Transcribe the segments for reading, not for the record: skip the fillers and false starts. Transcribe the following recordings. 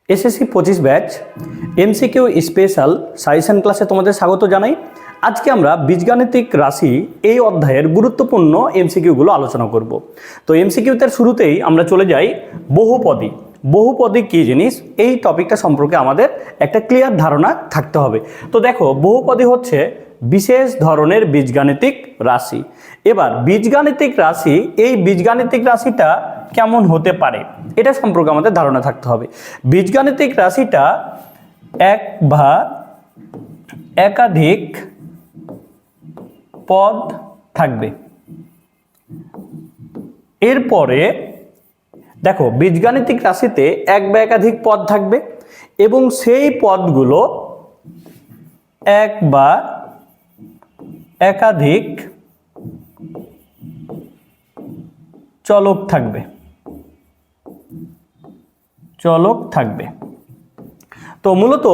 SSC 25 batch MCQ special suggestion ক্লাসে তোমাদের স্বাগত জানাই। আজকে আমরা বীজগাণিতিক রাশি এই অধ্যায়ের গুরুত্বপূর্ণ এমসিকিউগুলো আলোচনা করব। তো এমসিকিউতে শুরুতেই আমরা চলে যাই বহুপদী। বহুপদী কী জিনিস এই টপিকটা সম্পর্কে আমাদের একটা ক্লিয়ার ধারণা থাকতে হবে। তো দেখো, বহুপদী হচ্ছে বিশেষ ধরনের বীজগাণিতিক রাশি। এবার বীজগাণিতিক রাশি, এই বীজগাণিতিক রাশিটা কেমন হতে পারে এটা সম্পর্কে আমাদের ধারণা থাকতে হবে। বীজগাণিতিক রাশিটা এক বা একাধিক পদ থাকবে। এরপরে দেখো, বীজগাণিতিক রাশিতে এক বা একাধিক পদ থাকবে এবং সেই পদগুলো এক বা একাধিক চলক থাকবে। তো মূলত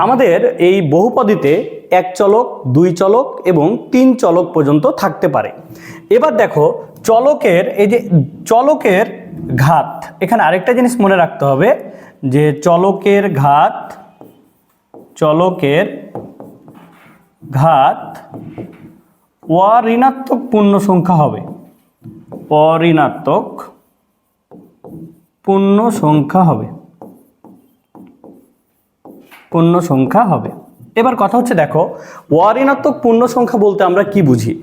আমাদের এই বহুপদীতে এক চলক, দুই চলক এবং তিন চলক পর্যন্ত থাকতে পারে। এবার দেখো, চলকের এই যে চলকের ঘাত, এখানে আরেকটা জিনিস মনে রাখতে হবে যে চলকের ঘাত অঋণাত্মক পূর্ণ সংখ্যা হবে। অঋণাত্মক পূর্ণ সংখ্যা হবে। এবার কথা হচ্ছে, দেখো, অঋণাত্মক পূর্ণ সংখ্যা বলতে আমরা কি বুঝি?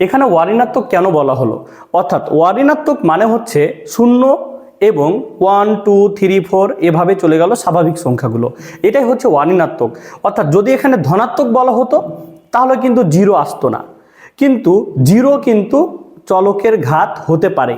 এখানে অঋণাত্মক কেন বলা হলো? অর্থাৎ অঋণাত্মক মানে হচ্ছে শূন্য এবং 1 2 3 4 এভাবে চলে গেল স্বাভাবিক সংখ্যাগুলো, এটাই হচ্ছে অঋণাত্মক। অর্থাৎ যদি এখানে ধনাত্মক বলা হতো তাহলে কিন্তু জিরো আসতো না, কিন্তু জিরো কিন্তু চলকের ঘাত হতে পারে,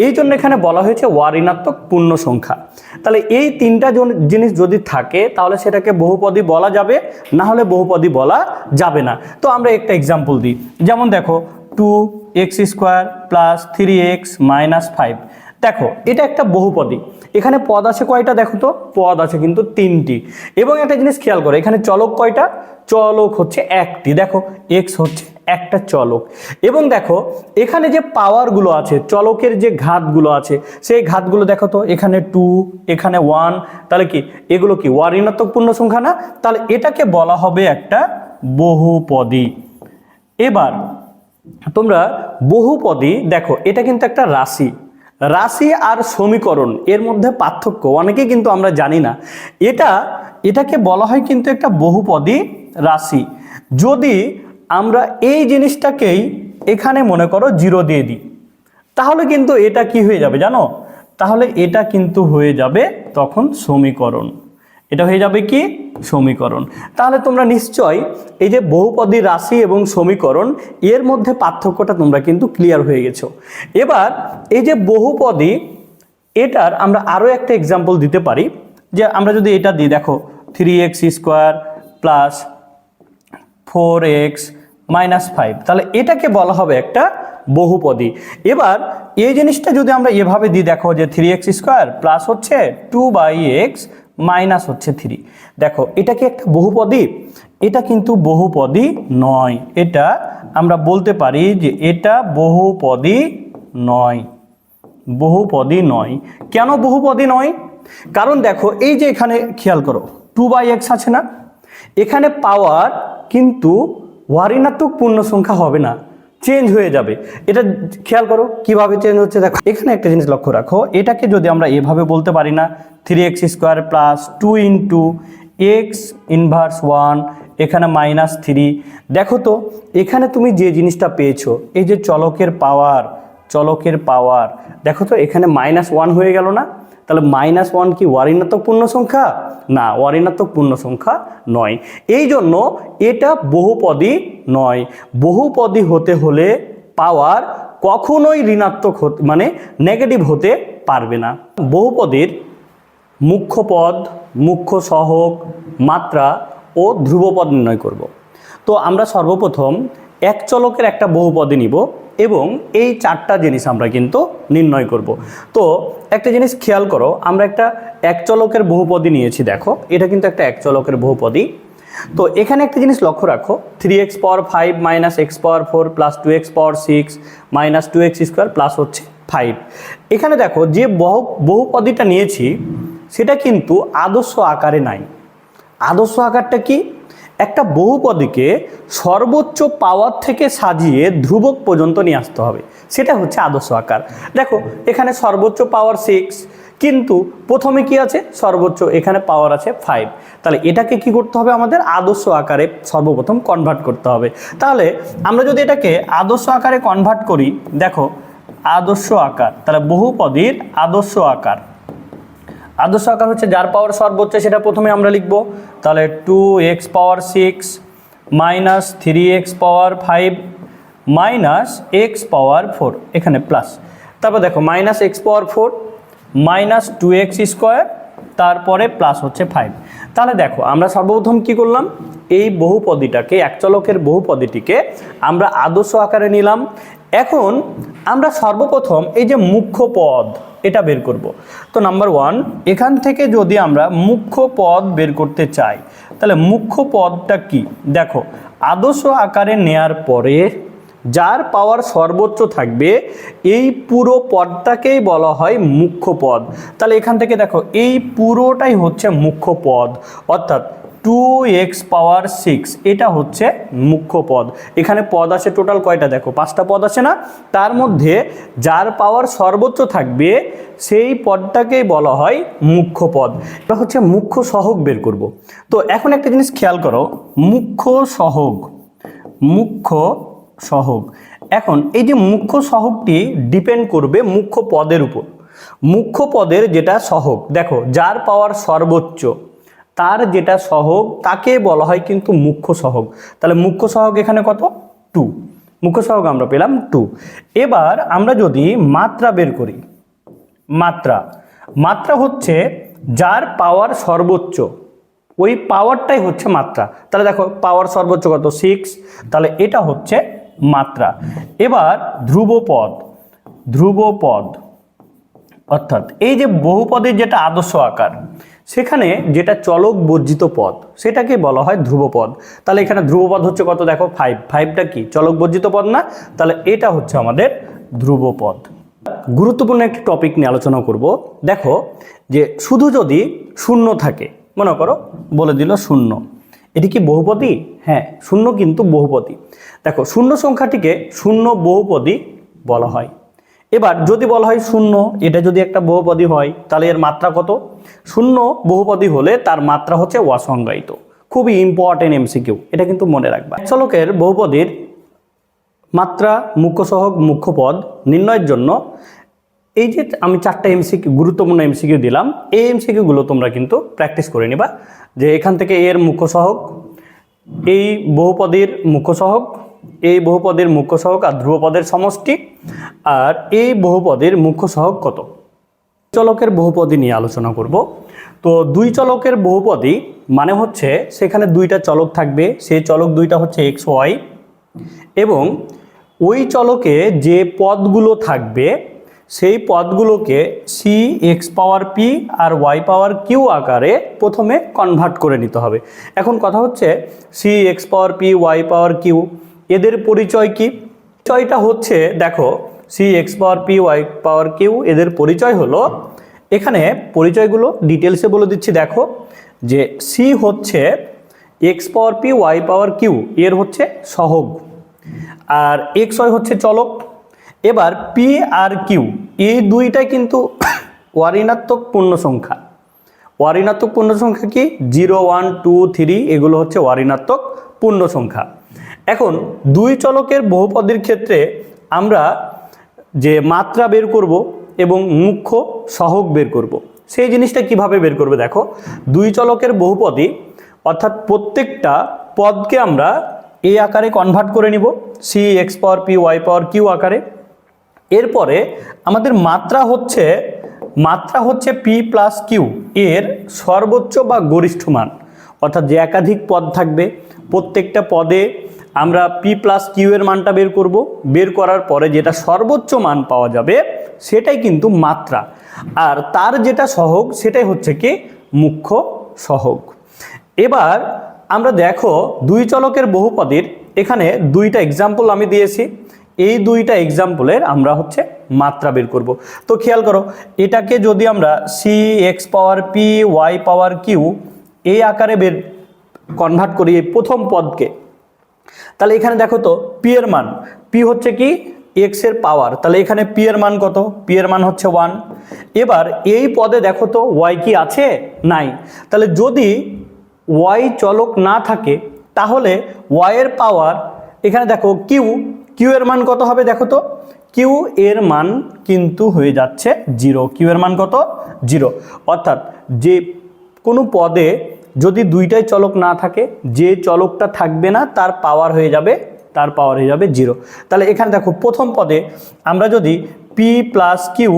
এই জন্য এখানে বলা হয়েছে অঋণাত্মক পূর্ণ সংখ্যা। তাহলে এই তিনটা জিনিস যদি থাকে তাহলে সেটাকে বহুপদী বলা যাবে, না হলে বহুপদী বলা যাবে না। তো আমরা একটা এক্সাম্পল দিই, যেমন দেখো 2x² + 3x - 5। দেখো, এটা একটা বহুপদী। এখানে পদ আছে কয়টা? দেখো তো, পদ আছে কিন্তু তিনটি। এবং একটা জিনিস খেয়াল করো, এখানে চলক কয়টা? চলক হচ্ছে একটি। দেখো, x হচ্ছে একটা চলক। এবং দেখো, এখানে যে পাওয়ারগুলো আছে, চলকের যে ঘাতগুলো আছে, সেই ঘাতগুলো দেখো তো, এখানে 2, এখানে 1, তাহলে কি এগুলো কি অঋণাত্মক পূর্ণ সংখ্যা না? তাহলে এটাকে বলা হবে একটা বহুপদী। এবার তোমরা বহুপদী দেখো, এটা কিন্তু একটা রাশি আর সমীকরণ এর মধ্যে পার্থক্য অনেকেই কিন্তু আমরা জানি না। এটাকে বলা হয় কিন্তু একটা বহুপদী রাশি। যদি আমরা এই জিনিসটাকেই এখানে মনে করো 0 দিয়ে দিই, তাহলে কিন্তু এটা কি হয়ে যাবে জানো? তাহলে এটা কিন্তু হয়ে যাবে তখন সমীকরণ। এটা হয়ে যাবে কি? সমীকরণ। তাহলে তোমরা নিশ্চয় এই যে বহুপদী রাশি এবং সমীকরণ এর মধ্যে পার্থক্যটা তোমরা কিন্তু ক্লিয়ার হয়ে গেছো। এবার এই যে বহুপদী, এটার আমরা আরও একটা এক্সাম্পল দিতে পারি। যে আমরা যদি এটা দিই, দেখো 3x² + 4x - 5, তাহলে এটাকে বলা হবে একটা বহুপদী। এবার এই জিনিসটা যদি আমরা এভাবে দিই, দেখো যে 3x² প্লাস হচ্ছে 2/x মাইনাস হচ্ছে 3, দেখো এটা কি একটা বহুপদী? এটা কিন্তু বহুপদী নয়। এটা আমরা বলতে পারি যে এটা বহুপদী নয়। কেন বহুপদী নয়? কারণ দেখো, এই যে এখানে খেয়াল করো 2/x আছে না, এখানে পাওয়ার কিন্তু অঋণাত্মক পূর্ণ সংখ্যা হবে না, চেঞ্জ হয়ে যাবে। এটা খেয়াল করো কিভাবে চেঞ্জ হচ্ছে। দেখো, এখানে একটা জিনিস লক্ষ্য রাখো, এটাকে যদি আমরা এভাবে বলতে পারি না, 3x² + 2 × x ইনভার্স 1, এখানে -3। দেখো তো, এখানে তুমি যে জিনিসটা পেয়েছো, এই যে চলকের পাওয়ার, দেখো তো এখানে -1 হয়ে গেল না? তাহলে -1 কি অঋণাত্মক পূর্ণ সংখ্যা? না, অঋণাত্মক পূর্ণ সংখ্যা নয়। এই জন্য এটা বহুপদী নয়। বহুপদী হতে হলে পাওয়ার কখনোই ঋণাত্মক মানে নেগেটিভ হতে পারবে না। বহুপদীর মুখ্য পদ, মুখ্য সহগ, মাত্রা ও ধ্রুবপদ নির্ণয় করব। তো আমরা সর্বপ্রথম এক চলকের একটা বহুপদী নিব এবং এই চারটা জিনিস আমরা কিন্তু নির্ণয় করব। তো একটা জিনিস খেয়াল করো, আমরা একটা এক চলকের বহুপদী নিয়েছি। দেখো, এটা কিন্তু একটা এক চলকের বহুপদী। তো এখানে একটা জিনিস লক্ষ্য রাখো, 3x⁵ - x⁴ + 2x⁶ - 2x² plus হচ্ছে 5। এখানে দেখো, যে বহুপদীটা নিয়েছি সেটা কিন্তু আদর্শ আকারে নাই। আদর্শ আকারটা কি? একটা বহুপদীকে সর্বোচ্চ পাওয়ার থেকে সাজিয়ে ধ্রুবক পর্যন্ত নিয়ে আসতে হবে, সেটা হচ্ছে আদর্শ আকার। দেখো এখানে সর্বোচ্চ পাওয়ার 6, কিন্তু প্রথমে কি আছে? সর্বোচ্চ, এখানে পাওয়ার আছে 5। তাহলে এটাকে কি করতে হবে? আমাদের আদর্শ আকারে সর্বপ্রথম কনভার্ট করতে হবে। তাহলে আমরা যদি এটাকে আদর্শ আকারে কনভার্ট করি, দেখো আদর্শ আকার, তাহলে বহুপদীর আদর্শ আকার। আদর্শ আকার হচ্ছে যার পাওয়ার সর্বোচ্চ, সেটা প্রথমে আমরা লিখব। তাহলে 2x পাওয়ার 6 মাইনাস 3x পাওয়ার 5 মাইনাস x পাওয়ার 4, এখানে প্লাস, তারপর দেখো মাইনাস x পাওয়ার 4 মাইনাস 2x স্কোয়ার, তারপরে প্লাস হচ্ছে 5। তাহলে দেখো আমরা সর্বপ্রথম কি করলাম? এই বহুপদীটাকে, এক চলকের বহুপদীটিকে আমরা আদর্শ আকারে নিলাম। এখন আমরা সর্বপ্রথম এই যে মুখ্য পদ, এটা বের করব। তো নাম্বার 1, এখান থেকে যদি আমরা মুখ্য পদ বের করতে চাই, তাহলে মুখ্য পদটা কি? দেখো আদর্শ আকারে নেয়ার পরে যার পাওয়ার সর্বোচ্চ থাকবে, এই পুরো পদটাকেই বলা হয় মুখ্য পদ। তাহলে এখান থেকে দেখো এই পুরোটাই হচ্ছে মুখ্য পদ, অর্থাৎ 2x পাওয়ার 6 এটা হচ্ছে মুখ্য পদ। এখানে পদ আছে টোটাল কয়টা? দেখো 5টা পদ আছে না? তার মধ্যে যার পাওয়ার সর্বোচ্চ থাকবে সেই পদটাকেই বলা হয় মুখ্য পদ। এটা হচ্ছে মুখ্য সহগ বের করব। তো এখন একটা জিনিস খেয়াল করো, মুখ্য সহগ, মুখ্য সহগ। এখন এই যে মুখ্য সহগটি ডিপেন্ড করবে মুখ্য পদের উপর। মুখ্য পদের যেটা সহগ, দেখো যার পাওয়ার সর্বোচ্চ, তার যেটা সহগ তাকে বলা হয় কিন্তু মুখ্য সহগ। তাহলে মুখ্য সহগ এখানে কত? 2। মুখ্য সহগ আমরা পেলাম 2। এবার আমরা যদি মাত্রা বের করি, মাত্রা, মাত্রা হচ্ছে যার পাওয়ার সর্বোচ্চ, ওই পাওয়ারটাই হচ্ছে মাত্রা। তাহলে দেখো পাওয়ার সর্বোচ্চ কত? 6, তাহলে এটা হচ্ছে মাত্রা। এবার ধ্রুবপদ, ধ্রুবপদ অর্থাৎ এই যে বহুপদের যেটা আদর্শ আকার, সেখানে যেটা চলক বর্জিত পদ, সেটাকে বলা হয় ধ্রুবপদ। তাহলে এখানে ধ্রুবপদ হচ্ছে কত? দেখো 5। 5টা কি? চলক বর্জিত পদ না? তাহলে এটা হচ্ছে আমাদের ধ্রুবপদ। গুরুত্বপূর্ণ একটি টপিক নিয়ে আলোচনা করব। দেখো যে শুধু যদি শূন্য থাকে, মনে করো বলে দিল শূন্য, এটি কি বহুপদী? হ্যাঁ, শূন্য কিন্তু বহুপদী। দেখো শূন্য সংখ্যাটিকে শূন্য বহুপদী বলা হয়। এবার যদি বলা হয় শূন্য, এটা যদি একটা বহুপদী হয়, তাহলে এর মাত্রা কত? শূন্য বহুপদী হলে তার মাত্রা হচ্ছে অসংজ্ঞায়িত। খুবই ইম্পর্টেন্ট এমসিকিউ, এটা কিন্তু মনে রাখবা। এক চলকের বহুপদীর মাত্রা, মুখ্য সহগ, মুখ্য পদ নির্ণয়ের জন্য এই যে আমি 4টা এমসিকিউ, গুরুত্বপূর্ণ এমসিকিউ দিলাম, এই এমসিকিউগুলো তোমরা কিন্তু প্র্যাকটিস করে নিবা। যে এখান থেকে এর মুখ্য সহগ, এই বহুপদীর মুখ্য সহগ, এই বহুপদীর মুখ্য সহগ আর ধ্রুবপদের সমষ্টি, আর এই বহুপদীর মুখ্য সহগ কত। চলকের বহুপদী নিয়ে আলোচনা করব। তো দুই চলকের বহুপদী মানে হচ্ছে সেখানে দুইটা চলক থাকবে, সেই চলক দুইটা হচ্ছে এক্স ওয়াই, এবং ওই চলকে যে পদগুলো থাকবে সেই পদগুলোকে সি এক্স পাওয়ার পি আর ওয়াই পাওয়ার কিউ আকারে প্রথমে কনভার্ট করে নিতে হবে। এখন কথা হচ্ছে সি এক্স পাওয়ার পি ওয়াই পাওয়ার কিউ, এদের পরিচয় কি? পরিচয়টা হচ্ছে দেখো সি এক্স পাওয়ার পি ওয়াই পাওয়ার কিউ, এদের পরিচয় হলো, এখানে পরিচয়গুলো ডিটেলসে বলে দিচ্ছি। দেখো যে সি হচ্ছে এক্স পাওয়ার পি ওয়াই পাওয়ার কিউ, এর হচ্ছে সহগ, আর এক্স ওয়াই হচ্ছে চলক। এবার পি আর কিউ এই দুইটাই কিন্তু অঋণাত্মক পূর্ণ সংখ্যা। অঋণাত্মক পূর্ণ সংখ্যা কি? 0 1 2 3 এগুলো হচ্ছে অঋণাত্মক পূর্ণ সংখ্যা। এখন দুই চলকের বহুপদীর ক্ষেত্রে আমরা যে মাত্রা বের করব এবং মুখ্য সহগ বের করব, সেই জিনিসটা কিভাবে বের করবে? দেখো দুই চলকের বহুপদী অর্থাৎ প্রত্যেকটা পদকে আমরা এই আকারে কনভার্ট করে নিব, সি এক্স পাওয়ার পি ওয়াই পাওয়ার কিউ আকারে। এরপরে আমাদের মাত্রা হচ্ছে পি প্লাস কিউ এর সর্বোচ্চ বা গরিষ্ঠ মান, অর্থাৎ যে একাধিক পদ থাকবে প্রত্যেকটা পদে আমরা পি প্লাস কিউ এর মানটা বের করব। বের করার পরে যেটা সর্বোচ্চ মান পাওয়া যাবে সেটাই কিন্তু মাত্রা, আর তার যেটা সহগ সেটাই হচ্ছে কি? মুখ্য সহগ। এবার আমরা দেখো দুই চলকের বহুপদীর এখানে দুইটা এক্সাম্পল আমি দিয়েছি, এই দুইটা এক্সাম্পলের আমরা হচ্ছে মাত্রা বের করব। তো খেয়াল করো, এটাকে যদি আমরা সি এক্স পাওয়ার পি ওয়াই পাওয়ার কিউ এই আকারে কনভার্ট করি এই প্রথম পদকে, তাহলে এখানে দেখো তো পি এর মান, পি হচ্ছে কি এক্স এর পাওয়ার, তাহলে এখানে পি এর মান কত, পি এর মান হচ্ছে 1। এবার এই পদে দেখো তো ওয়াই কি আছে, নাই। তাহলে যদি ওয়াই চলক না থাকে তাহলে ওয়াই এর পাওয়ার, এখানে দেখো কিউ, কিউ এর মান কত হবে দেখো তো, কিউ এর মান কিন্তু হয়ে যাচ্ছে 0, কিউ এর মান কত 0। অর্থাৎ যে কোনো পদে যদি দুইটাই চলক না থাকে, যে চলকটা থাকবে না তার পাওয়ার হয়ে যাবে 0। তাহলে এখানে দেখো প্রথম পদে আমরা যদি পি প্লাস কিউ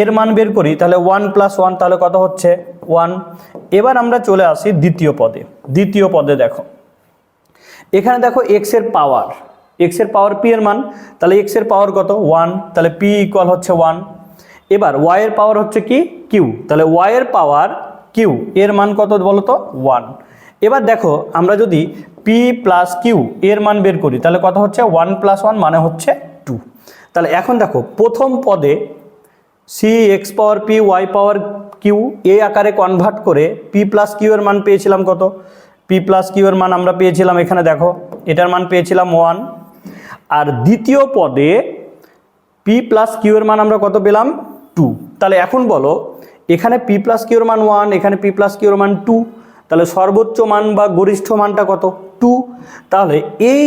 এর মান বের করি তাহলে 1 + 1 তাহলে কত হচ্ছে 1। এবার আমরা চলে আসি দ্বিতীয় পদে দেখো, এখানে দেখো এক্স এর পাওয়ার পি এর মান, তাহলে এক্স এর পাওয়ার কত 1, তাহলে পি ইকুয়াল হচ্ছে 1। এবার ওয়াই এর পাওয়ার হচ্ছে কি কিউ, তাহলে ওয়াই এর পাওয়ার কিউ এর মান কত বলো তো 1। এবার দেখো আমরা যদি পি প্লাস কিউ এর মান বের করি তাহলে কত হচ্ছে 1 + 1 মানে হচ্ছে 2। তাহলে এখন দেখো প্রথম পদে সি এক্স পাওয়ার পি ওয়াই পাওয়ার কিউ এই আকারে কনভার্ট করে পি প্লাস কিউ এর মান পেয়েছিলাম কত, পি প্লাস কিউ এর মান আমরা পেয়েছিলাম, এখানে দেখো এটার মান পেয়েছিলাম 1। আর দ্বিতীয় পদে পি প্লাস কিউ এর মান আমরা কত পেলাম 2। তাহলে এখন বলো এখানে পি প্লাস কিউ এর মান 1, এখানে পি প্লাস কিউ এর মান 2, তাহলে সর্বোচ্চ মান বা গরিষ্ঠ মানটা কত 2। তাহলে এই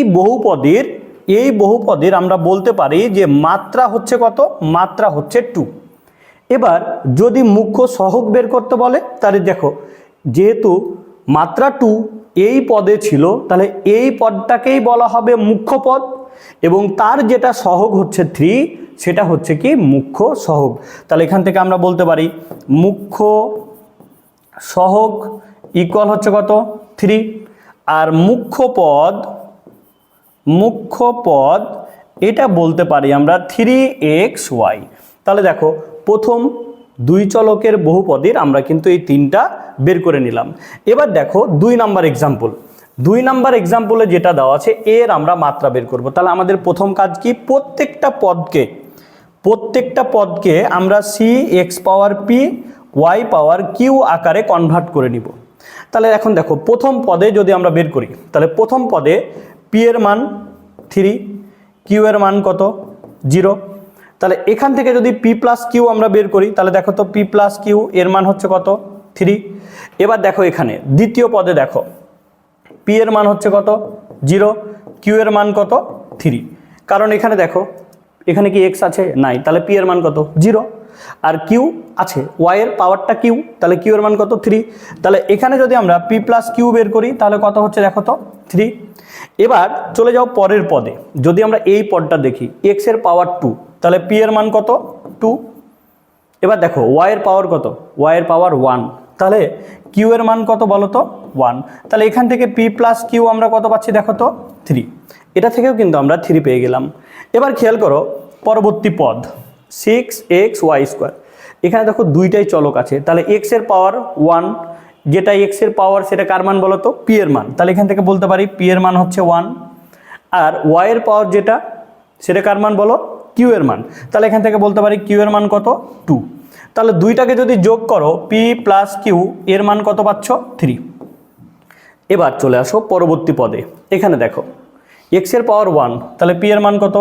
বহুপদীর আমরা বলতে পারি যে মাত্রা হচ্ছে কত, মাত্রা হচ্ছে 2। এবার যদি মুখ্য সহগ বের করতে বলে তাহলে দেখো যেহেতু মাত্রা 2 এই পদে ছিল তাহলে এই পদটাকেই বলা হবে মুখ্য পদ, এবং তার যেটা সহগ হচ্ছে 3 সেটা হচ্ছে কি মুখ্য সহগ। তাহলে এখান থেকে আমরা বলতে পারি মুখ্য সহগ ইকুয়াল হচ্ছে কত 3, আর মুখ্য পদ এটা বলতে পারি আমরা 3xy। তাহলে দেখো প্রথম দুই চলকের বহুপদীর আমরা কিন্তু এই তিনটা বের করে নিলাম। এবার দেখো 2 নাম্বার এক্সাম্পলে যেটা দেওয়া আছে এর আমরা মাত্রা বের করব। তাহলে আমাদের প্রথম কাজ কি, প্রত্যেকটা পদকে আমরা সি এক্স পাওয়ার পি ওয়াই পাওয়ার কিউ আকারে কনভার্ট করে নিব। তাহলে এখন দেখো প্রথম পদে যদি আমরা বের করি তাহলে প্রথম পদে পি এর মান 3, কিউ এর মান কত 0। তাহলে এখান থেকে যদি পি প্লাস কিউ আমরা বের করি তাহলে দেখো তো পি প্লাস কিউ এর মান হচ্ছে কত 3। এবার দেখো এখানে দ্বিতীয় পদে দেখো পি এর মান হচ্ছে কত 0, কিউ এর মান কত 3, কারণ এখানে দেখো এখানে কি এক্স আছে, নাই, তাহলে পি এর মান কত 0, আর কিউ আছে ওয়াই এর পাওয়ারটা কিউ, তাহলে কিউ এর মান কত 3। তাহলে এখানে যদি আমরা পি প্লাস কিউ বের করি তাহলে কত হচ্ছে দেখো তো 3। এবার চলে যাও পরের পদে, যদি আমরা এই পদটা দেখি এক্স এর পাওয়ার 2 তাহলে পি এর মান কত 2। এবার দেখো ওয়াই এর পাওয়ার কত, ওয়াই এর পাওয়ার 1, তাহলে কিউ এর মান কত বলো তো 1। তাহলে এখান থেকে পি প্লাস কিউ আমরা কত পাচ্ছি দেখো তো 3, এটা থেকেও কিন্তু আমরা 3 পেয়ে গেলাম। এবার খেয়াল করো পরবর্তী পদ 6xy², এখানে দেখো দুইটাই চলক আছে, তাহলে এক্স এর পাওয়ার 1, যেটা এক্স এর পাওয়ার সেটা কার মান বলো তো পি এর মান, তাহলে এখান থেকে বলতে পারি পি এর মান হচ্ছে 1। আর ওয়াই এর পাওয়ার যেটা সেটা কার মান বলো কিউ এর মান, তাহলে এখান থেকে বলতে পারি কিউ এর মান কত 2। তাহলে দুইটাকে যদি যোগ করো পি প্লাস কিউ এর মান কত পাচ্ছ 3। এবার চলে আসো পরবর্তী পদে, এখানে দেখো এক্স এর পাওয়ার 1, তাহলে পি এর মান কত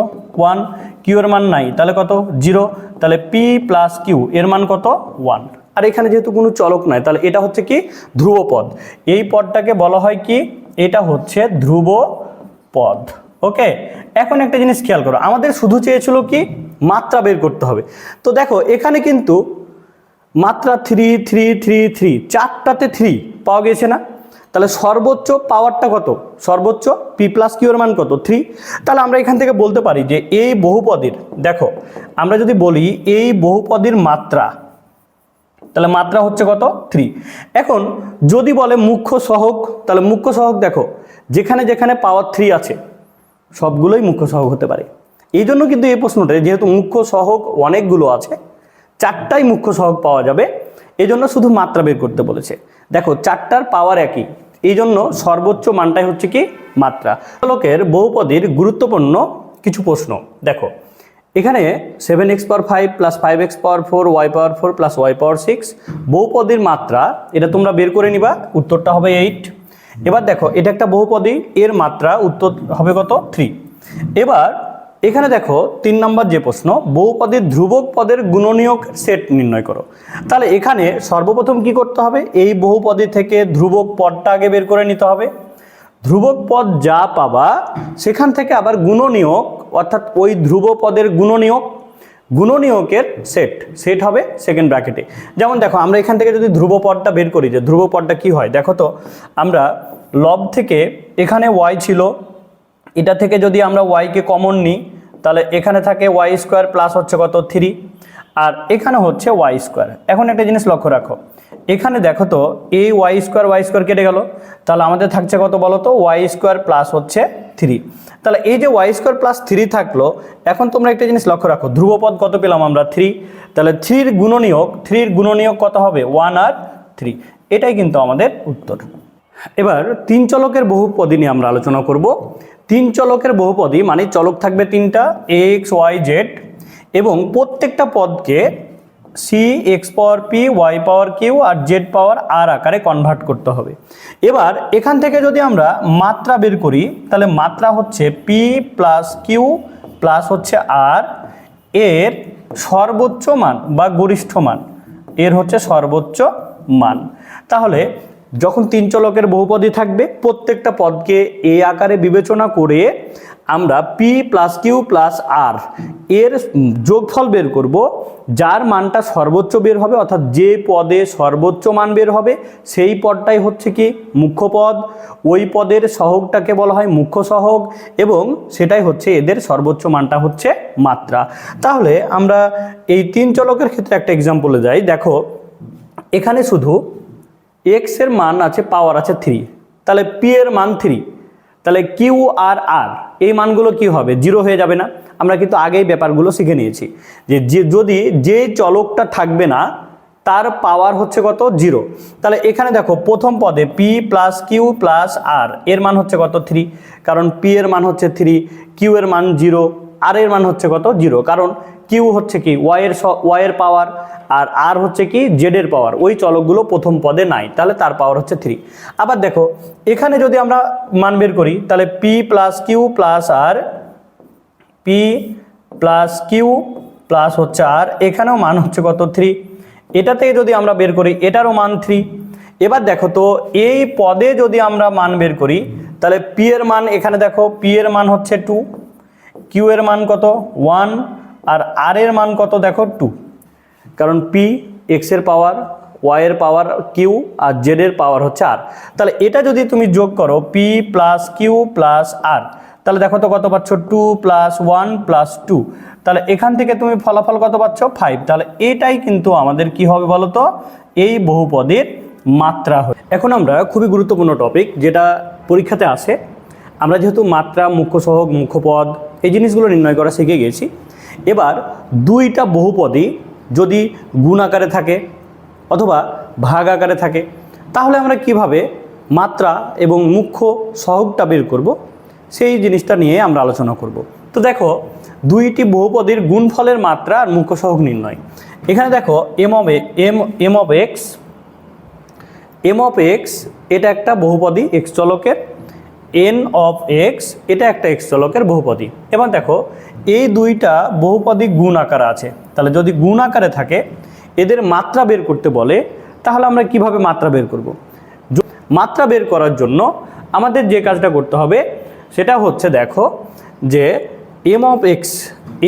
1, কিউ এর মান নাই, তাহলে কত 0, তাহলে পি প্লাস কিউ এর মান কত 1। আর এখানে যেহেতু কোনো চলক নাই তাহলে এটা হচ্ছে কি ধ্রুব পদ, এই পদটাকে বলা হয় কি, এটা হচ্ছে ধ্রুব পদ। ওকে, এখন একটা জিনিস খেয়াল করো, আমাদের শুধু চেয়েছিল কি মাত্রা বের করতে হবে। তো দেখো এখানে কিন্তু মাত্রা 3 3 3 3 চারটাতে 3 পাওয়া গেছে না, তাহলে সর্বোচ্চ পাওয়ারটা কত, সর্বোচ্চ পি প্লাস কিউ এর মান কত 3। তাহলে আমরা এখান থেকে বলতে পারি যে এই বহুপদীর, দেখো আমরা যদি বলি এই বহুপদীর মাত্রা, তাহলে মাত্রা হচ্ছে কত 3। এখন যদি বলে মুখ্য সহগ, তাহলে মুখ্য সহগ দেখো যেখানে যেখানে পাওয়ার 3 আছে সবগুলোই মুখ্য সহগ হতে পারে। এই জন্য কিন্তু এই প্রশ্নটা যেহেতু মুখ্য সহগ অনেকগুলো আছে, 4টাই মুখ্য সহগ পাওয়া যাবে, এই জন্য শুধু মাত্রা বের করতে বলেছে। দেখো 4টার পাওয়ার একই, এই জন্য সর্বোচ্চ মানটাই হচ্ছে কি মাত্রা। চলকের বহুপদীর গুরুত্বপূর্ণ কিছু প্রশ্ন দেখো, এখানে 7x⁴ plus 5x⁴ y⁴ plus y⁴ বহুপদীর মাত্রা এটা তোমরা বের করে নিবা, উত্তরটা হবে 8। এবার দেখো এটা একটা বহুপদী, এর মাত্রা উত্তর হবে কত 3। এবার এখানে দেখো 3 নম্বর যে প্রশ্ন, বহুপদীর ধ্রুবক পদের গুণনীয়ক সেট নির্ণয় করো। তাহলে এখানে সর্বপ্রথম কি করতে হবে, এই বহুপদী থেকে ধ্রুবক পদটা আগে বের করে নিতে হবে। ধ্রুবক পদ যা পাবা সেখান থেকে আবার গুণনীয়ক, অর্থাৎ ওই ধ্রুব পদের গুণনীয়কের সেট হবে সেকেন্ড ব্র্যাকেটে। যেমন দেখো আমরা এখান থেকে যদি ধ্রুব পদটা বের করি, যে ধ্রুব পদটা কি হয় দেখো তো, আমরা লব থেকে এখানে y ছিল, এটা থেকে যদি আমরা y-কে কমন নিই তাহলে এখানে থাকে y² প্লাস হচ্ছে কত 3, আর এখানে হচ্ছে y²। এখন একটা জিনিস লক্ষ্য রাখো, এখানে দেখো তো এই y² কেটে গেল, তাহলে আমাদের থাকছে কত বলো তো y² প্লাস হচ্ছে 3। তাহলে এই যে y² প্লাস 3 থাকলো, এখন তোমরা একটা জিনিস লক্ষ্য রাখো, ধ্রুবপদ কত পেলাম আমরা 3, তাহলে 3 এর গুণনীয়ক কত হবে 1 আর 3, এটাই কিন্তু আমাদের উত্তর। এবার 3 চলকের বহুপদী নিয়ে আমরা আলোচনা করব। 3 চলকের বহুপদী মানে চলক থাকবে 3টা x y z, এবং প্রত্যেকটা পদকে c(x⁴p, y⁴q আর z⁴r আকারে কনভার্ট করতে হবে। এবার এখান থেকে যদি আমরা মাত্রা বের করি তাহলে মাত্রা হচ্ছে p প্লাস q প্লাস হচ্ছে r, এর সর্বোচ্চ মান বা গরিষ্ঠ মান, এর হচ্ছে সর্বোচ্চ মান। তাহলে যখন 3 চলকের বহুপদী থাকবে প্রত্যেকটা পদকে এ আকারে বিবেচনা করে আমরা p plus q plus r এর যোগফল বের করব, যার মানটা সর্বোচ্চ বের হবে, অর্থাৎ যে পদে সর্বোচ্চ মান বের হবে সেই পদটাই হচ্ছে কি মুখ্য পদ, ওই পদের সহগটাকে বলা হয় মুখ্য সহগ, এবং সেটাই হচ্ছে এদের সর্বোচ্চ মানটা হচ্ছে মাত্রা। তাহলে আমরা এই 3 চলকের ক্ষেত্রে একটা এক্সাম্পলে যাই। দেখো এখানে শুধু x এর মান আছে, পাওয়ার আছে 3, তাহলে p এর মান 3, তাহলে q আর r এই মানগুলো কি হবে 0 হয়ে যাবে না? আমরা কিন্তু আগেই ব্যাপারগুলো শিখে নিয়েছি যে যদি যে চলকটা থাকবে না তার পাওয়ার হচ্ছে কত 0, তাহলে এখানে দেখো প্রথম পদে p plus q plus r এর মান হচ্ছে কত 3, কারণ p এর মান হচ্ছে 3, q এর মান 0, r এর মান হচ্ছে কত 0, কারণ q হচ্ছে কি y এর পাওয়ার, আর r হচ্ছে কি z এর পাওয়ার, ওই চলকগুলো প্রথম পদে নাই, তাহলে তার পাওয়ার হচ্ছে 3। আবার দেখো এখানে যদি আমরা মান বের করি তাহলে p plus q plus r, p plus q plus হচ্ছে r, এখানেও মান হচ্ছে কত 3, এটা থেকে যদি আমরা বের করি এটারও মান 3। এবার দেখো তো এই পদে যদি আমরা মান বের করি তাহলে p এর মান, এখানে দেখো p এর মান হচ্ছে 2, q এর মান কত 1, আর r এর মান কত দেখো 2, কারণ p x এর পাওয়ার, y এর পাওয়ার q আর z এর পাওয়ার হচ্ছে r। তাহলে এটা যদি তুমি যোগ করো p plus q plus r, তাহলে দেখো তো কত পাচ্ছ 2 প্লাস 1 প্লাস 2, তাহলে এখান থেকে তুমি ফলাফল কত পাচ্ছ 5। তাহলে এটাই কিন্তু আমাদের কি হবে বলো তো, এই বহুপদীর মাত্রা হয়। এখন আমরা খুবই গুরুত্বপূর্ণ টপিক যেটা পরীক্ষাতে আসে, আমরা যেহেতু মাত্রা, মুখ্য সহগ, মুখ্য পদ এই জিনিসগুলো নির্ণয় করা শিখে গেছি। এবার দুইটা বহুপদী যদি গুণ আকারে থাকে অথবা ভাগ আকারে থাকে তাহলে আমরা কিভাবে মাত্রা এবং মুখ্য সহগটা বের করব সেই জিনিসটা নিয়ে আমরা আলোচনা করব। তো দেখো দুইটি বহুপদীর গুণফলের মাত্রা আর মুখ্য সহগ নির্ণয়। এখানে দেখো m of x এটা একটা বহুপদী x চলকের, n of x এটা একটা x চলকের বহুপদী। এবার দেখো এই দুইটা বহুপদী গুণ আকারে আছে, তাহলে যদি গুণ আকারে থাকে এদের মাত্রা বের করতে বলে তাহলে আমরা কিভাবে মাত্রা বের করব? মাত্রা বের করার জন্য আমাদের যে কাজটা করতে হবে সেটা হচ্ছে দেখো যে m of x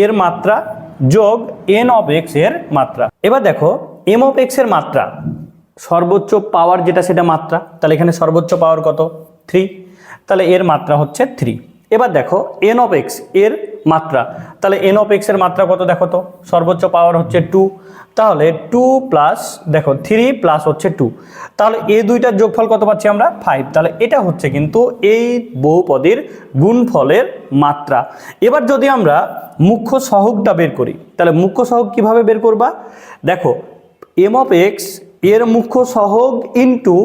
এর মাত্রা যোগ n of x এর মাত্রা। এবার দেখো m of x এর মাত্রা সর্বোচ্চ পাওয়ার যেটা সেটা মাত্রা, তাহলে এখানে সর্বোচ্চ পাওয়ার কত 3, তাহলে এর মাত্রা হচ্ছে 3। এবার দেখো n of x এর মাত্রা, তাহলে n of x এর মাত্রা কত দেখো তো, সর্বোচ্চ পাওয়ার হচ্ছে 2, তাহলে 2 প্লাস দেখো 3 প্লাস হচ্ছে 2, তাহলে এই দুইটার যোগফল কত পাচ্ছি আমরা 5। তাহলে এটা হচ্ছে কিন্তু এই বহুপদীর গুণফলের মাত্রা। এবার যদি আমরা মুখ্য সহগটা বের করি তাহলে মুখ্য সহগ কিভাবে বের করবা? দেখো m of x এর মুখ্য সহগ ইন্টু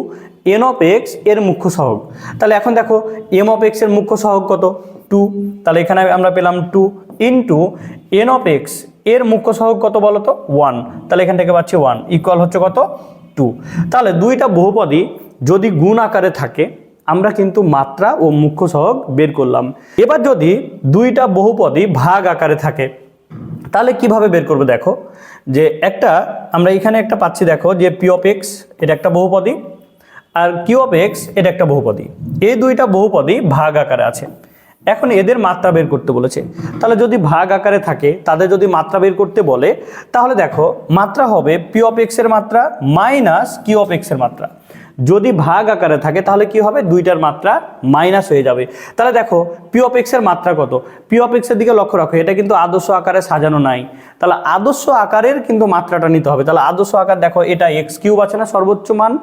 n of x এর মুখ্য সহগ, তাহলে এখন দেখো m of x এর মুখ্য সহগ কত 2, তাহলে এখানে আমরা পেলাম 2, ইন্টু এন অফ এক্স এর মুখ্য সহগ কত বলো তো 1, তাহলে এখান থেকে পাচ্ছি 1 ইকুয়াল হচ্ছে কত 2। তাহলে দুইটা বহুপদী যদি গুণ আকারে থাকে আমরা কিন্তু মাত্রা ও মুখ্য সহগ বের করলাম। এবার যদি দুইটা বহুপদী ভাগ আকারে থাকে তাহলে কিভাবে বের করবে দেখো, যে একটা আমরা এখানে একটা পাচ্ছি দেখো যে পি অফ এক্স এটা একটা বহুপদী আর কিউ অফ এক্স এটা একটা বহুপদী, এই দুইটা বহুপদী ভাগ আকারে আছে। এখন এদের মাত্রা বের করতে বলেছে, তাহলে যদি ভাগ আকারে থাকে তাদের যদি মাত্রা বের করতে বলে তাহলে দেখো মাত্রা হবে পি অফ এক্স এর মাত্রা মাইনাস কিউ অফ এক্স এর মাত্রা। যদি ভাগ আকারে থাকে তাহলে কি হবে, দুইটার মাত্রা মাইনাস হয়ে যাবে। তাহলে দেখো পি অফ এক্স এর মাত্রা কত, পি অফ এক্স এর দিকে লক্ষ্য রাখো, এটা কিন্তু আদর্শ আকারে সাজানো নাই, তাহলে আদর্শ আকারের কিন্তু মাত্রাটা নিতে হবে। তাহলে আদর্শ আকার দেখো এটা এক্স কিউব আছে না সর্বোচ্চ মান,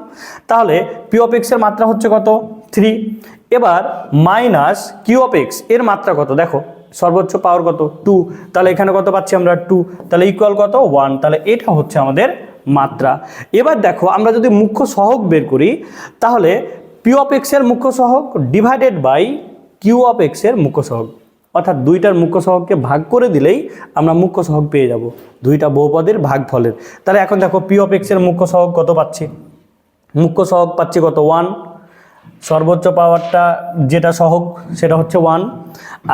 তাহলে পি অফ এক্স এর মাত্রা হচ্ছে কত 3। এবার মাইনাস কিউ অফ এক্স এর মাত্রা কত দেখো সর্বোচ্চ পাওয়ার কত 2, তাহলে এখানে কত পাচ্ছি আমরা 2, তাহলে ইকুয়াল কত 1, তাহলে এটা হচ্ছে আমাদের মাত্রা। এবার দেখো আমরা যদি মুখ্য সহগ বের করি তাহলে পি অফ এক্স এর মুখ্য সহগ divided by q of x এর মুখ্য সহগ, অর্থাৎ দুইটার মুখ্য সহগকে ভাগ করে দিলেই আমরা মুখ্য সহগ পেয়ে যাব দুইটা বহুপদীর ভাগফলের। তাহলে এখন দেখো পি অফ এক্স এর মুখ্য সহগ কত পাচ্ছি, মুখ্য সহগ পাচ্ছি কত 1, সর্বোচ্চ পাওয়ারটা যেটা সহগ সেটা হচ্ছে 1,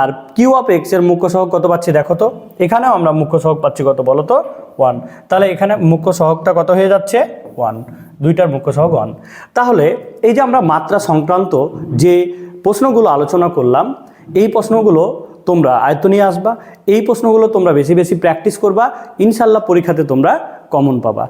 আর কিউ অফ এক্স এর মুখ্য সহগ কত পাচ্ছি দেখো তো, এখানেও আমরা মুখ্য সহগ পাচ্ছি কত বলো তো 1, তাহলে এখানে মুখ্য সহগটা কত হয়ে যাচ্ছে 1, দুইটার মুখ্য সহগ 1। তাহলে এই যে আমরা মাত্রা সংক্রান্ত যে প্রশ্নগুলো আলোচনা করলাম এই প্রশ্নগুলো তোমরা আয়ত্ত নিয়ে আসবা, এই প্রশ্নগুলো তোমরা বেশি বেশি প্র্যাকটিস করবা, ইনশাল্লাহ পরীক্ষাতে তোমরা কমন পাবা।